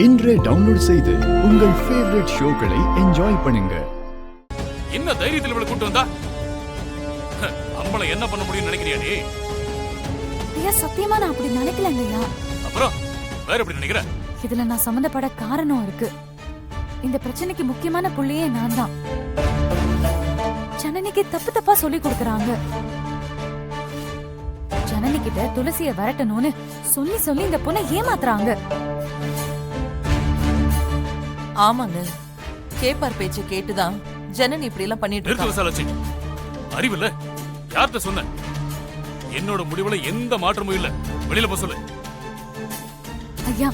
இன்றே டவுன்லோட் செய்து உங்கள் ஃபேவரட் ஷோக்களை என்ஜாய் பண்ணுங்க. என்ன தைரியத்தில் இவளை கூட்டு வந்தா? நம்மள என்ன பண்ண முடியும்னு நினைக்கிறியா நீ? ஐயா சத்தியமா நான் அப்படி நினைக்கலங்க ஐயா. அப்புறம் வேற எப்படி நினைக்கிற? இதுல நான் சம்பந்தப்பட காரணம் இருக்கு. இந்த பிரச்சனைக்கு முக்கியமான புள்ளியே நான் தான். ஜனனிக்கு தப்பு தப்பா சொல்லி கொடுக்கறாங்க. ஜனனி கிட்ட துளசிய வரட்டணும்னு சொல்லி சொல்லி இந்த பொண்ணை ஏமாத்துறாங்க. ஆமாங்க, கேப்பார் பேச்ச கேட்டுதான் ஜனனி இப்படி எல்லாம் பண்ணிட்டு இருக்கா. அறிவில்ல, யார்கிட்ட சொன்ன? என்னோட முடிவுல எந்த மாற்றமும் இல்ல. வெளியில போ சொல்லு. ஐயா,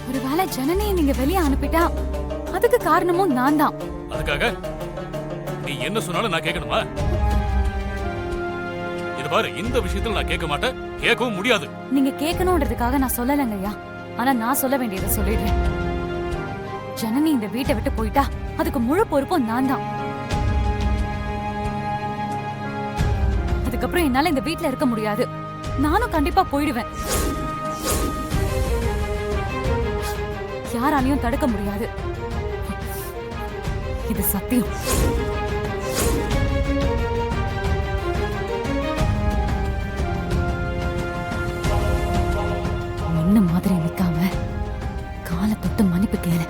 ஒருவேளை ஜனனியை நீங்க வெளியே அனுப்பிட்டா அதுக்கு காரணமும் நான் தான். அதுக்காக நீ என்ன சொன்னாலும் நான் கேட்கணுமா? இது பாரு, இந்த விஷயத்துல நான் கேட்க மாட்டேன், கேட்கவும் முடியாது. நீங்க கேட்கணும்ன்றதுக்காக நான் சொல்லலங்க ஐயா. ஆனா நான் சொல்ல வேண்டியதை சொல்லிடுறேன். ஜனனி இந்த வீட்டை விட்டு போயிட்டா அதுக்கு முழு பொறுப்பும் நான் தான். அதுக்கப்புறம் என்னால இந்த வீட்ல இருக்க முடியாது. நானும் கண்டிப்பா போயிடுவேன். யாராலையும் தடுக்க முடியாது. இது சத்தியம். ஒண்ணு மாதிரி நிக்காம காலை தொட்டு மன்னிப்பு கேளு.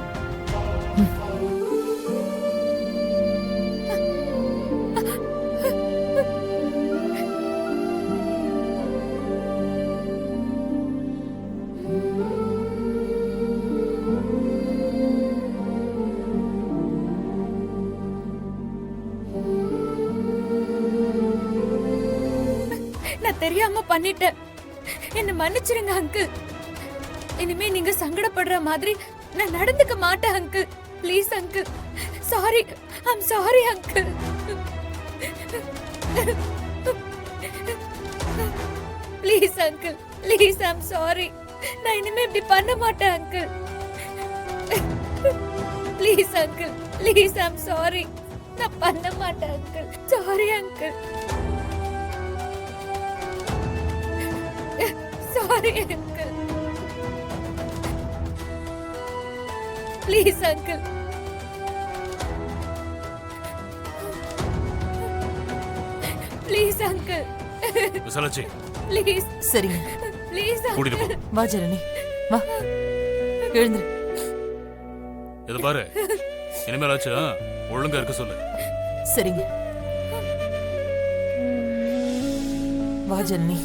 தெரியாம பண்ணிட்டேன். என்ன மன்னிச்சிருங்க அங்கிள். இனிமே நீங்க சங்கடப்படுற மாதிரி நான் நடந்துக்க மாட்டேன் uncle. Please uncle. Sorry, I'm sorry uncle. Please uncle, please I'm sorry. நான் இனிமே இப்படி பண்ண மாட்டேன் uncle. Please uncle, please I'm sorry. நான் பண்ண மாட்டேன் uncle. Sorry uncle. Sorry, uncle. Please, uncle. Please, uncle. Visalachi, Please. சரிங்க, Please, கூட்டிட்டு போ. uncle. வா ஜனனி, வா, எழுந்துரு. இது பாரு, இனிமேலாச்சும் ஒழுங்கா இருக்க சொல்லு. சரிங்க, வா ஜனனி.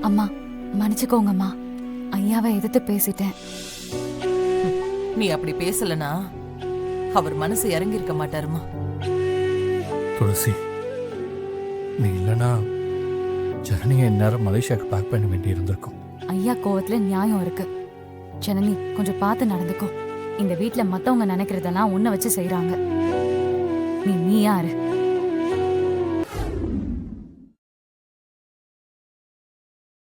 அம்மா மன்னிச்சுக்கோங்கம்மா. ஐயாவை எதிர்த்து பேசிட்டேன். நீ அப்படி பேசலனா அவர் மனசு இறங்கி இருக்க மாட்டாருமா. துளசி, நீ இல்லனா ஜனனியை இந்நேரம் மலேசியாவுக்கு பேக் பண்ண வேண்டி இருந்திருக்கும். ஐயா கோவத்துல நியாயம் இருக்கு. ஜனனி கொஞ்சம் பார்த்து நடந்துக்கோ. இந்த வீட்ல மத்தவங்க நினைக்கிறதெல்லாம் உன்னை வச்சு செய்யறாங்க. நீ யாரு?